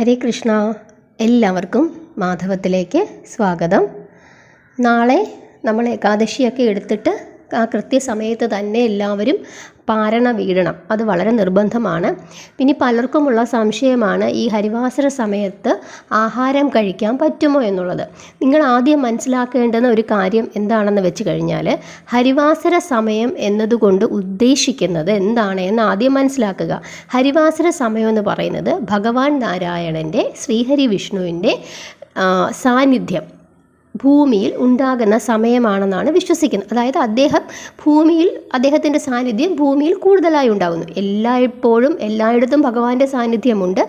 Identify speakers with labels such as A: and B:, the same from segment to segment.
A: ഹരേ കൃഷ്ണ. എല്ലാവർക്കും മാധവത്തിലേക്ക് സ്വാഗതം. നാളെ നമ്മൾ ഏകാദശിയൊക്കെ എടുത്തിട്ട് ആ കൃത്യസമയത്ത് തന്നെ എല്ലാവരും പാരണ വീഴണം. അത് വളരെ നിർബന്ധമാണ്. പിന്നെ പലർക്കുമുള്ള സംശയമാണ് ഈ ഹരിവാസര സമയത്ത് ആഹാരം കഴിക്കാൻ പറ്റുമോ എന്നുള്ളത്. നിങ്ങൾ ആദ്യം മനസ്സിലാക്കേണ്ടുന്ന ഒരു കാര്യം എന്താണെന്ന് വെച്ച് കഴിഞ്ഞാൽ, ഹരിവാസര സമയം എന്നതുകൊണ്ട് ഉദ്ദേശിക്കുന്നത് എന്താണ് എന്ന് ആദ്യം മനസ്സിലാക്കുക. ഹരിവാസര സമയം എന്ന് പറയുന്നത് ഭഗവാൻ നാരായണൻ്റെ, ശ്രീഹരി വിഷ്ണുവിൻ്റെ സാന്നിധ്യം ഭൂമിയിൽ ഉണ്ടാകുന്ന സമയമാണെന്നാണ് വിശ്വസിക്കുന്നത്. അതായത് അദ്ദേഹത്തിൻ്റെ സാന്നിധ്യം ഭൂമിയിൽ കൂടുതലായി ഉണ്ടാകുന്നു. എല്ലായ്പ്പോഴും എല്ലായിടത്തും ഭഗവാന്റെ സാന്നിധ്യമുണ്ട്.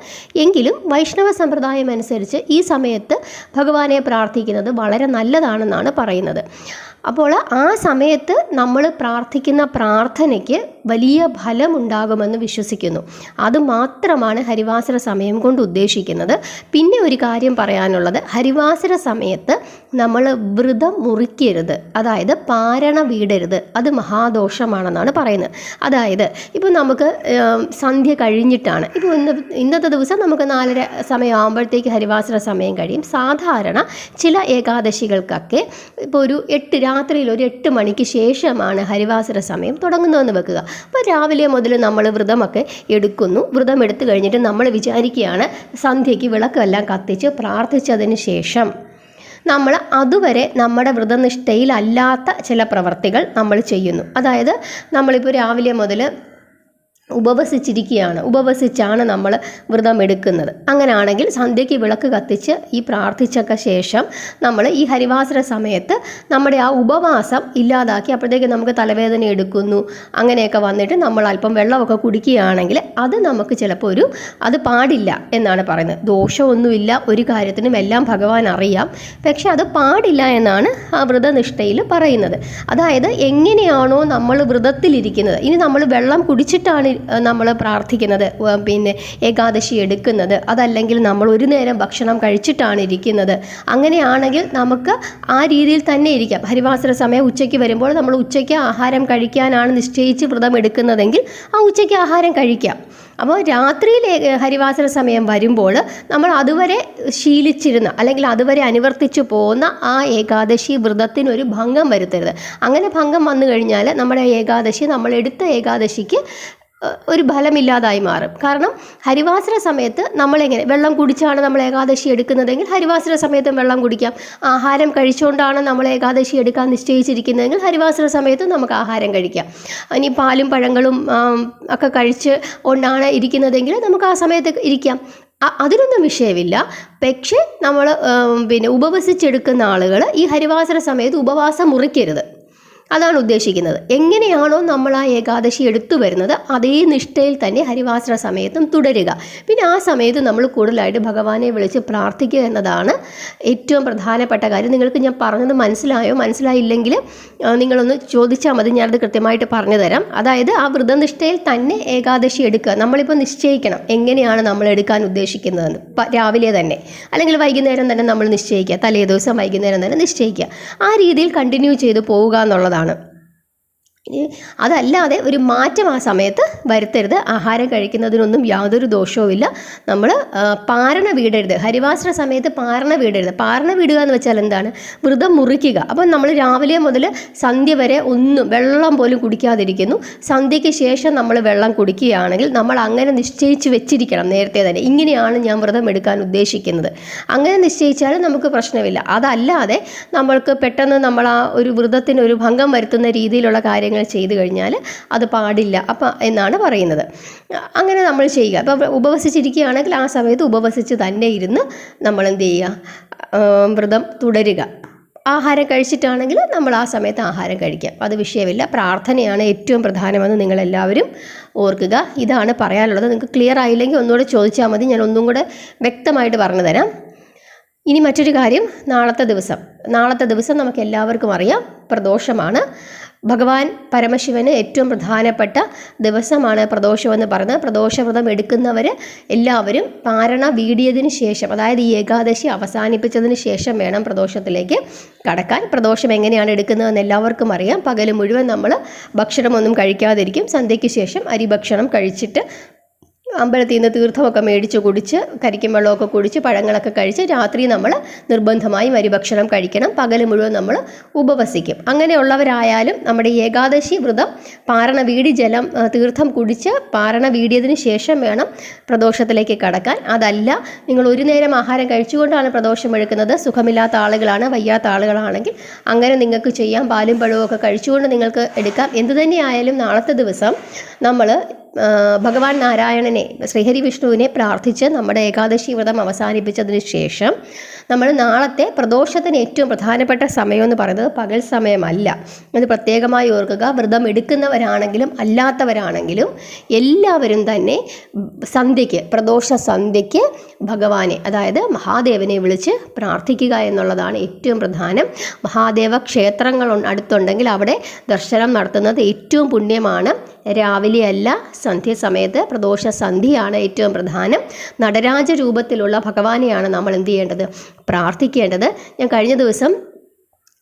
A: എങ്കിലും വൈഷ്ണവ സമ്പ്രദായം അനുസരിച്ച് ഈ സമയത്ത് ഭഗവാനെ പ്രാർത്ഥിക്കുന്നത് വളരെ നല്ലതാണെന്നാണ് പറയുന്നത്. അപ്പോൾ ആ സമയത്ത് നമ്മൾ പ്രാർത്ഥിക്കുന്ന പ്രാർത്ഥനയ്ക്ക് വലിയ ഫലമുണ്ടാകുമെന്ന് വിശ്വസിക്കുന്നു. അതുമാത്രമാണ് ഹരിവാസര സമയം കൊണ്ട് ഉദ്ദേശിക്കുന്നത്. പിന്നെ ഒരു കാര്യം പറയാനുള്ളത്, ഹരിവാസര സമയത്ത് നമ്മൾ വ്രതം മുറിക്കരുത്, അതായത് പാരണ വീടരുത്. അത് മഹാദോഷമാണെന്നാണ് പറയുന്നത്. അതായത് ഇപ്പോൾ നമുക്ക് സന്ധ്യ കഴിഞ്ഞിട്ടാണ്, ഇപ്പോൾ ഇന്നത്തെ ദിവസം നമുക്ക് 4:30 സമയമാകുമ്പോഴത്തേക്ക് ഹരിവാസര സമയം കഴിയും. സാധാരണ ചില ഏകാദശികൾക്കൊക്കെ ഇപ്പോൾ രാത്രിയിൽ ഒരു 8 മണിക്ക് ശേഷമാണ് ഹരിവാസര സമയം തുടങ്ങുന്നതെന്ന് വെക്കുക. അപ്പോൾ രാവിലെ മുതൽ നമ്മൾ വ്രതമൊക്കെ എടുക്കുന്നു. വ്രതം എടുത്തു കഴിഞ്ഞിട്ട് നമ്മൾ വിചാരിക്കുകയാണ് സന്ധ്യയ്ക്ക് വിളക്കെല്ലാം കത്തിച്ച് പ്രാർത്ഥിച്ചതിന് ശേഷം നമ്മൾ അതുവരെ നമ്മുടെ വ്രതനിഷ്ഠയിലല്ലാത്ത ചില പ്രവർത്തികൾ നമ്മൾ ചെയ്യുന്നു. അതായത് നമ്മളിപ്പോൾ രാവിലെ മുതൽ ഉപവസിച്ചാണ് നമ്മൾ വ്രതം എടുക്കുന്നത്. അങ്ങനെയാണെങ്കിൽ സന്ധ്യയ്ക്ക് വിളക്ക് കത്തിച്ച് ഈ പ്രാർത്ഥിച്ചൊക്കെ ശേഷം നമ്മൾ ഈ ഹരിവാസര സമയത്ത് നമ്മുടെ ആ ഉപവാസം ഇല്ലാതാക്കി, അപ്പോഴത്തേക്ക് നമുക്ക് തലവേദന എടുക്കുന്നു, അങ്ങനെയൊക്കെ വന്നിട്ട് നമ്മൾ അല്പം വെള്ളമൊക്കെ കുടിക്കുകയാണെങ്കിൽ അത് നമുക്ക് ചിലപ്പോൾ അത് പാടില്ല എന്നാണ് പറയുന്നത്. ദോഷമൊന്നുമില്ല ഒരു കാര്യത്തിനും, എല്ലാം ഭഗവാൻ അറിയാം. പക്ഷെ അത് പാടില്ല എന്നാണ് ആ വ്രതനിഷ്ഠയിൽ പറയുന്നത്. അതായത് എങ്ങനെയാണോ നമ്മൾ വ്രതത്തിലിരിക്കുന്നത്, ഇനി നമ്മൾ വെള്ളം കുടിച്ചിട്ടാണ് നമ്മൾ പ്രാർത്ഥിക്കുന്നത്, പിന്നെ ഏകാദശി എടുക്കുന്നത്, അതല്ലെങ്കിൽ നമ്മൾ ഒരു നേരം ഭക്ഷണം കഴിച്ചിട്ടാണ് ഇരിക്കുന്നത്, അങ്ങനെയാണെങ്കിൽ നമുക്ക് ആ രീതിയിൽ തന്നെ ഇരിക്കാം. ഹരിവാസര സമയം ഉച്ചയ്ക്ക് വരുമ്പോൾ നമ്മൾ ഉച്ചയ്ക്ക് ആഹാരം കഴിക്കാനാണ് നിശ്ചയിച്ച് വ്രതം എടുക്കുന്നതെങ്കിൽ ആ ഉച്ചയ്ക്ക് ആഹാരം കഴിക്കാം. അപ്പോൾ രാത്രിയിൽ ഹരിവാസര സമയം വരുമ്പോൾ നമ്മൾ അതുവരെ ശീലിച്ചിരുന്ന അല്ലെങ്കിൽ അതുവരെ അനുവർത്തിച്ചു പോകുന്ന ആ ഏകാദശി വ്രതത്തിനൊരു ഭംഗം വരുത്തരുത്. അങ്ങനെ ഭംഗം വന്നു കഴിഞ്ഞാൽ നമ്മുടെ ഏകാദശി, നമ്മൾ എടുത്ത ഏകാദശിക്ക് ഒരു ഫലമില്ലാതായി മാറും. കാരണം ഹരിവാസര സമയത്ത് നമ്മളെങ്ങനെ വെള്ളം കുടിച്ചാണ് നമ്മൾ ഏകാദശി എടുക്കുന്നതെങ്കിൽ ഹരിവാസര സമയത്തും വെള്ളം കുടിക്കാം. ആഹാരം കഴിച്ചുകൊണ്ടാണ് നമ്മൾ ഏകാദശി എടുക്കാൻ നിശ്ചയിച്ചിരിക്കുന്നതെങ്കിൽ ഹരിവാസര സമയത്ത് നമുക്ക് ആഹാരം കഴിക്കാം. ഇനി പാലും പഴങ്ങളും ഒക്കെ കഴിച്ച് കൊണ്ടാണ് ഇരിക്കുന്നതെങ്കിൽ നമുക്ക് ആ സമയത്ത് ഇരിക്കാം. അതിനൊന്നും വിഷയമില്ല. പക്ഷേ നമ്മൾ ഉപവസിച്ചെടുക്കുന്ന ആളുകൾ ഈ ഹരിവാസര സമയത്ത് ഉപവാസം മുറിക്കരുത്. അതാണ് ഉദ്ദേശിക്കുന്നത്. എങ്ങനെയാണോ നമ്മൾ ആ ഏകാദശി എടുത്തു വരുന്നത് അതേ നിഷ്ഠയിൽ തന്നെ ഹരിവാസര സമയത്തും തുടരുക. പിന്നെ ആ സമയത്ത് നമ്മൾ കൂടുതലായിട്ട് ഭഗവാനെ വിളിച്ച് പ്രാർത്ഥിക്കുക എന്നതാണ് ഏറ്റവും പ്രധാനപ്പെട്ട കാര്യം. നിങ്ങൾക്ക് ഞാൻ പറഞ്ഞത് മനസ്സിലായില്ലെങ്കിൽ നിങ്ങളൊന്ന് ചോദിച്ചാൽ മതി, ഞാനത് കൃത്യമായിട്ട് പറഞ്ഞു തരാം. അതായത് ആ വ്രതനിഷ്ഠയിൽ തന്നെ ഏകാദശി എടുക്കുക. നമ്മളിപ്പോൾ നിശ്ചയിക്കണം എങ്ങനെയാണ് നമ്മൾ എടുക്കാൻ ഉദ്ദേശിക്കുന്നതെന്ന്. രാവിലെ തന്നെ അല്ലെങ്കിൽ വൈകുന്നേരം തന്നെ നമ്മൾ നിശ്ചയിക്കുക, തലേ ദിവസം വൈകുന്നേരം തന്നെ നിശ്ചയിക്കുക. ആ രീതിയിൽ കണ്ടിന്യൂ ചെയ്ത് പോവുക എന്നുള്ളതാണ്. അതല്ലാതെ ഒരു മാറ്റം ആ സമയത്ത് വരുത്തരുത്. ആഹാരം കഴിക്കുന്നതിനൊന്നും യാതൊരു ദോഷവുമില്ല. നമ്മൾ പാരണ വീടരുത്. ഹരിവാസര സമയത്ത് പാരണ വീടരുത്. പാരണ വീടുക എന്ന് വെച്ചാൽ എന്താണ്? വ്രതം മുറിക്കുക. അപ്പം നമ്മൾ രാവിലെ മുതൽ സന്ധ്യ വരെ ഒന്നും വെള്ളം പോലും കുടിക്കാതിരിക്കുന്നു. സന്ധ്യയ്ക്ക് ശേഷം നമ്മൾ വെള്ളം കുടിക്കുകയാണെങ്കിൽ നമ്മൾ അങ്ങനെ നിശ്ചയിച്ച് വെച്ചിരിക്കണം നേരത്തെ തന്നെ. ഇങ്ങനെയാണ് ഞാൻ വ്രതം എടുക്കാൻ ഉദ്ദേശിക്കുന്നത്. അങ്ങനെ നിശ്ചയിച്ചാൽ നമുക്ക് പ്രശ്നമില്ല. അതല്ലാതെ നമ്മൾക്ക് പെട്ടെന്ന് നമ്മൾ ആ ഒരു വ്രതത്തിന് ഒരു ഭംഗം വരുത്തുന്ന രീതിയിലുള്ള കാര്യങ്ങൾ ചെയ്തു കഴിഞ്ഞാൽ അത് പാടില്ല എന്നാണ് പറയുന്നത്. അങ്ങനെ നമ്മൾ ചെയ്യുക. അപ്പോൾ ഉപവസിച്ചിരിക്കുകയാണെങ്കിൽ ആ സമയത്ത് ഉപവസിച്ച് തന്നെ ഇരുന്ന് നമ്മൾ എന്ത് ചെയ്യുക? വ്രതം തുടരുക. ആഹാരം കഴിച്ചിട്ടാണെങ്കിൽ നമ്മൾ ആ സമയത്ത് ആഹാരം കഴിക്കാം. അത് വിഷയമില്ല. പ്രാർത്ഥനയാണ് ഏറ്റവും പ്രധാനമെന്ന് നിങ്ങളെല്ലാവരും ഓർക്കുക. ഇതാണ് പറയാനുള്ളത്. നിങ്ങൾക്ക് ക്ലിയർ ആയില്ലെങ്കിൽ ഒന്നുകൂടെ ചോദിച്ചാൽ മതി, ഞാൻ ഒന്നും കൂടെ വ്യക്തമായിട്ട് പറഞ്ഞു തരാം. ഇനി മറ്റൊരു കാര്യം, നാളത്തെ ദിവസം നമുക്ക് എല്ലാവർക്കും അറിയാം പ്രദോഷമാണ്. ഭഗവാൻ പരമശിവന് ഏറ്റവും പ്രധാനപ്പെട്ട ദിവസമാണ് പ്രദോഷമെന്ന് പറയുന്നത്. പ്രദോഷവ്രതം എടുക്കുന്നവർ എല്ലാവരും പാരണ വീടിയതിന് ശേഷം, അതായത് ഈ ഏകാദശി അവസാനിപ്പിച്ചതിന് ശേഷം വേണം പ്രദോഷത്തിലേക്ക് കടക്കാൻ. പ്രദോഷം എങ്ങനെയാണ് എടുക്കുന്നതെന്ന് എല്ലാവർക്കും അറിയാം. പകൽ മുഴുവൻ നമ്മൾ ഭക്ഷണമൊന്നും കഴിക്കാതിരിക്കും. സന്ധ്യയ്ക്ക് ശേഷം അരിഭക്ഷണം കഴിച്ചിട്ട് അമ്പലത്തിൽ നിന്ന് തീർത്ഥമൊക്കെ മേടിച്ച് കുടിച്ച് കരിക്കും വെള്ളമൊക്കെ കുടിച്ച് പഴങ്ങളൊക്കെ കഴിച്ച് രാത്രി നമ്മൾ നിർബന്ധമായും അരിഭക്ഷണം കഴിക്കണം. പകൽ മുഴുവൻ നമ്മൾ ഉപവസിക്കും. അങ്ങനെയുള്ളവരായാലും നമ്മുടെ ഏകാദശി വ്രതം പാരണ വീടി ജലം തീർത്ഥം കുടിച്ച് പാരണ വീടിയതിന് ശേഷം വേണം പ്രദോഷത്തിലേക്ക് കടക്കാൻ. അതല്ല നിങ്ങൾ ഒരു നേരം ആഹാരം കഴിച്ചുകൊണ്ടാണ് പ്രദോഷം എടുക്കുന്നത്, സുഖമില്ലാത്ത ആളുകളാണ്, വയ്യാത്ത ആളുകളാണെങ്കിൽ അങ്ങനെ നിങ്ങൾക്ക് ചെയ്യാം. പാലും പഴവും ഒക്കെ കഴിച്ചുകൊണ്ട് നിങ്ങൾക്ക് എടുക്കാം. എന്തു തന്നെയായാലും നാളത്തെ ദിവസം നമ്മൾ ഭഗവാൻ നാരായണനെ, ശ്രീഹരി വിഷ്ണുവിനെ പ്രാർത്ഥിച്ച് നമ്മുടെ ഏകാദശി വ്രതം അവസാനിപ്പിച്ചതിന് ശേഷം നമ്മൾ നാളത്തെ പ്രദോഷത്തിന് ഏറ്റവും പ്രധാനപ്പെട്ട സമയമെന്ന് പറയുന്നത് പകൽ സമയമല്ല. അത് പ്രത്യേകമായി ഓർക്കുക. വ്രതം എടുക്കുന്നവരാണെങ്കിലും അല്ലാത്തവരാണെങ്കിലും എല്ലാവരും തന്നെ സന്ധ്യയ്ക്ക്, പ്രദോഷ സന്ധ്യയ്ക്ക് ഭഗവാനെ, അതായത് മഹാദേവനെ വിളിച്ച് പ്രാർത്ഥിക്കുക എന്നുള്ളതാണ് ഏറ്റവും പ്രധാനം. മഹാദേവ ക്ഷേത്രങ്ങൾ അടുത്തുണ്ടെങ്കിൽ അവിടെ ദർശനം നടത്തുന്നത് ഏറ്റവും പുണ്യമാണ്. രാവിലെ അല്ല, സന്ധ്യസമയത്ത്, പ്രദോഷ സന്ധ്യയാണ് ഏറ്റവും പ്രധാനം. നടരാജ രൂപത്തിലുള്ള ഭഗവാനെയാണ് നമ്മൾ എന്ത് ചെയ്യേണ്ടത്? പ്രാർത്ഥിക്കേണ്ടത്. ഞാൻ കഴിഞ്ഞ ദിവസം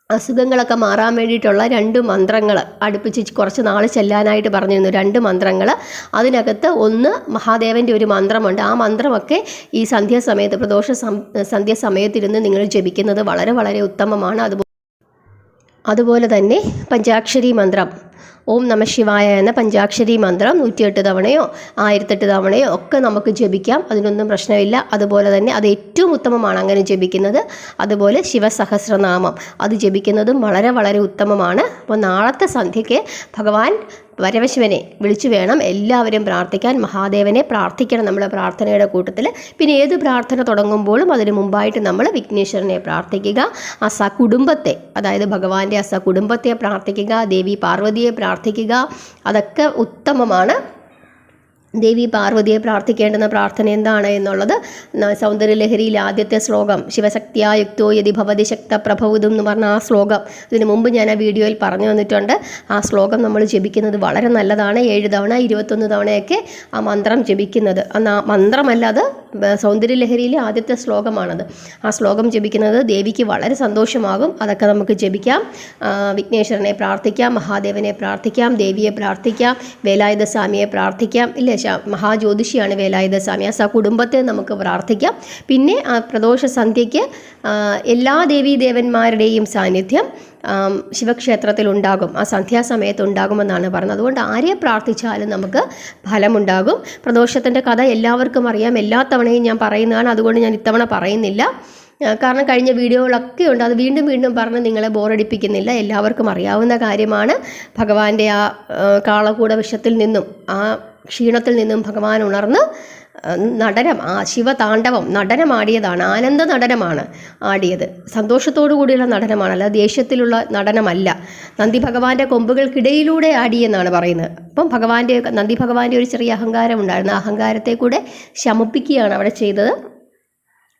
A: അസുഖങ്ങളൊക്കെ മാറാൻ വേണ്ടിയിട്ടുള്ള 2 മന്ത്രങ്ങൾ അടുപ്പിച്ച് കുറച്ച് നാൾ ചെല്ലാനായിട്ട് പറഞ്ഞിരുന്നു. 2 മന്ത്രങ്ങൾ. അതിനകത്ത് ഒന്ന് മഹാദേവൻ്റെ ഒരു മന്ത്രമുണ്ട്. ആ മന്ത്രമൊക്കെ ഈ സന്ധ്യാസമയത്ത്, പ്രദോഷ സന്ധ്യാസമയത്തിരുന്ന് നിങ്ങൾ ജപിക്കുന്നത് വളരെ വളരെ ഉത്തമമാണ്. അതുപോലെ തന്നെ പഞ്ചാക്ഷരി മന്ത്രം, ഓം നമ ശിവായ എന്ന പഞ്ചാക്ഷരി മന്ത്രം 108 തവണയോ 1008 തവണയോ ഒക്കെ നമുക്ക് ജപിക്കാം. അതിനൊന്നും പ്രശ്നമില്ല. അതുപോലെ തന്നെ അത് ഏറ്റവും ഉത്തമമാണ് അങ്ങനെ ജപിക്കുന്നത്. അതുപോലെ ശിവസഹസ്രനാമം അത് ജപിക്കുന്നതും വളരെ വളരെ ഉത്തമമാണ്. അപ്പോൾ നാളത്തെ സന്ധ്യയ്ക്ക് ഭഗവാൻ പരമശിവനെ വിളിച്ചു വേണം എല്ലാവരും പ്രാർത്ഥിക്കാൻ. മഹാദേവനെ പ്രാർത്ഥിക്കണം നമ്മുടെ പ്രാർത്ഥനയുടെ കൂട്ടത്തിൽ. പിന്നെ ഏത് പ്രാർത്ഥന തുടങ്ങുമ്പോഴും അതിന് മുമ്പായിട്ട് നമ്മൾ വിഘ്നേശ്വരനെ പ്രാർത്ഥിക്കുക. കുടുംബത്തെ, അതായത് ഭഗവാന്റെ കുടുംബത്തെ പ്രാർത്ഥിക്കുക. ദേവി പാർവതിയെ പ്രാർത്ഥിക്കുക. അതൊക്കെ ഉത്തമമാണ്. ദേവി പാർവതിയെ പ്രാർത്ഥിക്കേണ്ടുന്ന പ്രാർത്ഥന എന്താണ് എന്നുള്ളത് സൗന്ദര്യലഹരിയിൽ ആദ്യത്തെ ശ്ലോകം, ശിവശക്തിയായുക്തോ യതി ഭവതി ശക്ത പ്രഭൗതും എന്ന് പറഞ്ഞ ആ ശ്ലോകം ഇതിനു മുമ്പ് ഞാൻ ആ വീഡിയോയിൽ പറഞ്ഞു തന്നിട്ടുണ്ട്. ആ ശ്ലോകം നമ്മൾ ജപിക്കുന്നത് വളരെ നല്ലതാണ്. 7 തവണ 21 തവണയൊക്കെ ആ മന്ത്രം ജപിക്കുന്നത്. ആ മന്ത്രമല്ല, അത് സൗന്ദര്യലഹരിയിലെ ആദ്യത്തെ ശ്ലോകമാണത്. ആ ശ്ലോകം ജപിക്കുന്നത് ദേവിക്ക് വളരെ സന്തോഷമാകും. അതൊക്കെ നമുക്ക് ജപിക്കാം. വിഘ്നേശ്വരനെ പ്രാർത്ഥിക്കാം, മഹാദേവനെ പ്രാർത്ഥിക്കാം, ദേവിയെ പ്രാർത്ഥിക്കാം, വേലായുധ സ്വാമിയെ പ്രാർത്ഥിക്കാം. ഇല്ലേ, മഹാജ്യോതിഷിയാണ് വേലായുധ സ്വാമി. ആ കുടുംബത്തെ നമുക്ക് പ്രാർത്ഥിക്കാം. പിന്നെ ആ പ്രദോഷ സന്ധ്യയ്ക്ക് എല്ലാ ദേവീദേവന്മാരുടെയും സാന്നിധ്യം ശിവക്ഷേത്രത്തിൽ ഉണ്ടാകും. ആ സന്ധ്യാസമയത്ത് ഉണ്ടാകുമെന്നാണ് പറഞ്ഞത്. അതുകൊണ്ട് ആരെ പ്രാർത്ഥിച്ചാലും നമുക്ക് ഫലമുണ്ടാകും. പ്രദോഷത്തിൻ്റെ കഥ എല്ലാവർക്കും അറിയാം. എല്ലാ തവണയും ഞാൻ പറയുന്നതാണ്. അതുകൊണ്ട് ഞാൻ ഇത്തവണ പറയുന്നില്ല. കാരണം കഴിഞ്ഞ വീഡിയോകളൊക്കെ ഉണ്ട്. അത് വീണ്ടും വീണ്ടും പറഞ്ഞ് നിങ്ങളെ ബോറടിപ്പിക്കുന്നില്ല. എല്ലാവർക്കും അറിയാവുന്ന കാര്യമാണ്. ഭഗവാന്റെ ആ കാളകൂട വിഷത്തിൽ നിന്നും ആ ക്ഷീണത്തിൽ നിന്നും ഭഗവാൻ ഉണർന്ന് നടനം, ആ ശിവതാണ്ഡവം നടനമാടിയതാണ്. ആനന്ദ നടനമാണ് ആടിയത്. സന്തോഷത്തോടു കൂടിയുള്ള നടനമാണ്, അല്ല ദേഷ്യത്തിലുള്ള നടനമല്ല. നന്ദി ഭഗവാന്റെ കൊമ്പുകൾക്കിടയിലൂടെ ആടിയെന്നാണ് പറയുന്നത്. അപ്പം നന്ദി ഭഗവാന്റെ ഒരു ചെറിയ അഹങ്കാരം ഉണ്ടായിരുന്നു. ആ അഹങ്കാരത്തെ കൂടെ ശമിപ്പിക്കുകയാണ് അവിടെ ചെയ്തത്.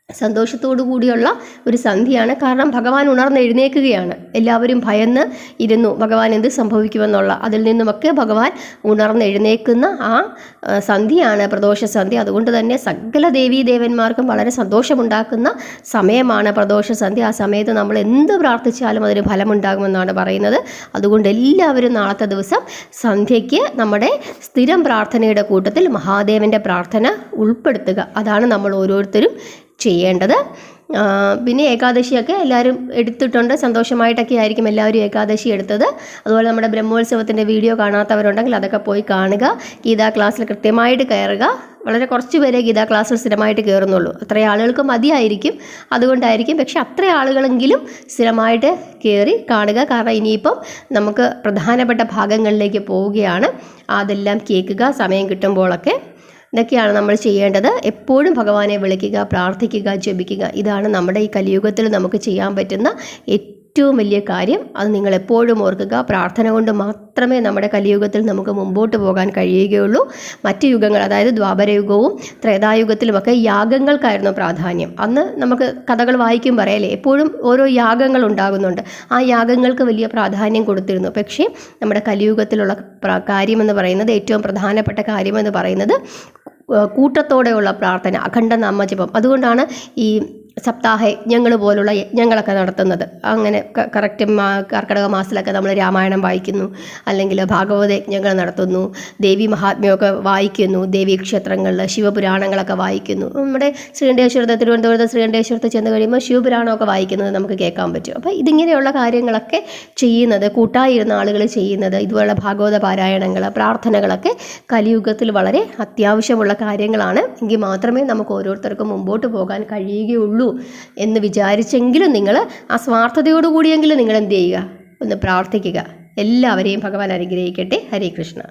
A: സന്തോഷത്തോടു കൂടിയുള്ള ഒരു സന്ധ്യയാണ്. കാരണം ഭഗവാൻ ഉണർന്നെഴുന്നേൽക്കുകയാണ്. എല്ലാവരും ഭയന്ന് ഇരുന്നു ഭഗവാൻ എന്ത് സംഭവിക്കുമെന്നുള്ള. അതിൽ നിന്നുമൊക്കെ ഭഗവാൻ ഉണർന്നെഴുന്നേൽക്കുന്ന ആ സന്ധ്യയാണ് പ്രദോഷ സന്ധ്യ. അതുകൊണ്ട് തന്നെ സകല ദേവീദേവന്മാർക്കും വളരെ സന്തോഷമുണ്ടാക്കുന്ന സമയമാണ് പ്രദോഷ സന്ധ്യ. ആ സമയത്ത് നമ്മൾ എന്ത് പ്രാർത്ഥിച്ചാലും അതിന് ഫലമുണ്ടാകുമെന്നാണ് പറയുന്നത്. അതുകൊണ്ട് എല്ലാവരും നാളത്തെ ദിവസം സന്ധ്യയ്ക്ക് നമ്മുടെ സ്ഥിരം പ്രാർത്ഥനയുടെ കൂട്ടത്തിൽ മഹാദേവൻ്റെ പ്രാർത്ഥന ഉൾപ്പെടുത്തുക. അതാണ് നമ്മൾ ഓരോരുത്തരും ചെയ്യേണ്ടത്. പിന്നെ ഏകാദശിയൊക്കെ എല്ലാവരും എടുത്തിട്ടുണ്ട്. സന്തോഷമായിട്ടൊക്കെ ആയിരിക്കും എല്ലാവരും ഏകാദശി എടുത്തത്. അതുപോലെ നമ്മുടെ ബ്രഹ്മോത്സവത്തിൻ്റെ വീഡിയോ കാണാത്തവരുണ്ടെങ്കിൽ അതൊക്കെ പോയി കാണുക. ഗീതാ ക്ലാസ്സിൽ കൃത്യമായിട്ട് കയറുക. വളരെ കുറച്ച് പേരെ ഗീതാ ക്ലാസ്സിൽ സ്ഥിരമായിട്ട് കയറുന്നുള്ളൂ. അത്രയും ആളുകൾക്ക് മതിയായിരിക്കും, അതുകൊണ്ടായിരിക്കും. പക്ഷെ അത്ര ആളുകളെങ്കിലും സ്ഥിരമായിട്ട് കയറി കാണുക. കാരണം ഇനിയിപ്പം നമുക്ക് പ്രധാനപ്പെട്ട ഭാഗങ്ങളിലേക്ക് പോവുകയാണ്. അതെല്ലാം കേൾക്കുക സമയം കിട്ടുമ്പോഴൊക്കെ. ഇതൊക്കെയാണ് നമ്മൾ ചെയ്യേണ്ടത്. എപ്പോഴും ഭഗവാനെ വിളിക്കുക, പ്രാർത്ഥിക്കുക, ജപിക്കുക. ഇതാണ് നമ്മുടെ ഈ കലിയുഗത്തിൽ നമുക്ക് ചെയ്യാൻ പറ്റുന്ന ഏറ്റവും വലിയ കാര്യം. അത് നിങ്ങൾ എപ്പോഴും ഓർക്കുക. പ്രാർത്ഥന കൊണ്ട് മാത്രമേ നമ്മുടെ കലിയുഗത്തിൽ നമുക്ക് മുമ്പോട്ട് പോകാൻ കഴിയുകയുള്ളൂ. മറ്റ് യുഗങ്ങൾ, അതായത് ദ്വാപരയുഗവും ത്രേതായുഗത്തിലുമൊക്കെ യാഗങ്ങൾക്കായിരുന്നു പ്രാധാന്യം. അന്ന് നമുക്ക് കഥകൾ വായിക്കും പറയല്ലേ, എപ്പോഴും ഓരോ യാഗങ്ങൾ ഉണ്ടാകുന്നുണ്ട്. ആ യാഗങ്ങൾക്ക് വലിയ പ്രാധാന്യം കൊടുത്തിരുന്നു. പക്ഷേ നമ്മുടെ കലിയുഗത്തിലുള്ള കാര്യമെന്ന് പറയുന്നത്, ഏറ്റവും പ്രധാനപ്പെട്ട കാര്യമെന്ന് പറയുന്നത് കൂട്ടത്തോടെയുള്ള പ്രാർത്ഥന, അഖണ്ഡ നാമജപം. അതുകൊണ്ടാണ് ഈ സപ്താഹ യജ്ഞങ്ങൾ പോലുള്ള യജ്ഞങ്ങളൊക്കെ നടത്തുന്നത്. അങ്ങനെ കറക്റ്റ് കർക്കിടക മാസത്തിലൊക്കെ നമ്മൾ രാമായണം വായിക്കുന്നു, അല്ലെങ്കിൽ ഭാഗവത യജ്ഞങ്ങൾ നടത്തുന്നു, ദേവി മഹാത്മ്യമൊക്കെ വായിക്കുന്നു, ദേവീക്ഷേത്രങ്ങളിൽ ശിവപുരാണങ്ങളൊക്കെ വായിക്കുന്നു. നമ്മുടെ തിരുവനന്തപുരത്ത് ശ്രീകണ്ഠേശ്വരത്ത് ചെന്ന് കഴിയുമ്പോൾ ശിവപുരാണമൊക്കെ വായിക്കുന്നത് നമുക്ക് കേൾക്കാൻ പറ്റും. അപ്പോൾ ഇതിങ്ങനെയുള്ള കാര്യങ്ങളൊക്കെ ചെയ്യുന്നത്, കൂട്ടായിരുന്ന ആളുകൾ ചെയ്യുന്നത്, ഇതുപോലുള്ള ഭാഗവത പാരായണങ്ങൾ, പ്രാർത്ഥനകളൊക്കെ കലിയുഗത്തിൽ വളരെ അത്യാവശ്യമുള്ള കാര്യങ്ങളാണ്. എങ്കിൽ മാത്രമേ നമുക്ക് ഓരോരുത്തർക്കും മുമ്പോട്ട് പോകാൻ കഴിയുകയുള്ളൂ എന്ന് വിചാരിച്ചെങ്കിലും നിങ്ങൾ ആ സ്വാർത്ഥതയോടുകൂടിയെങ്കിലും നിങ്ങൾ എന്ത് ചെയ്യുക, ഒന്ന് പ്രാർത്ഥിക്കുക. എല്ലാവരെയും ഭഗവാൻ അനുഗ്രഹിക്കട്ടെ. ഹരേ കൃഷ്ണ.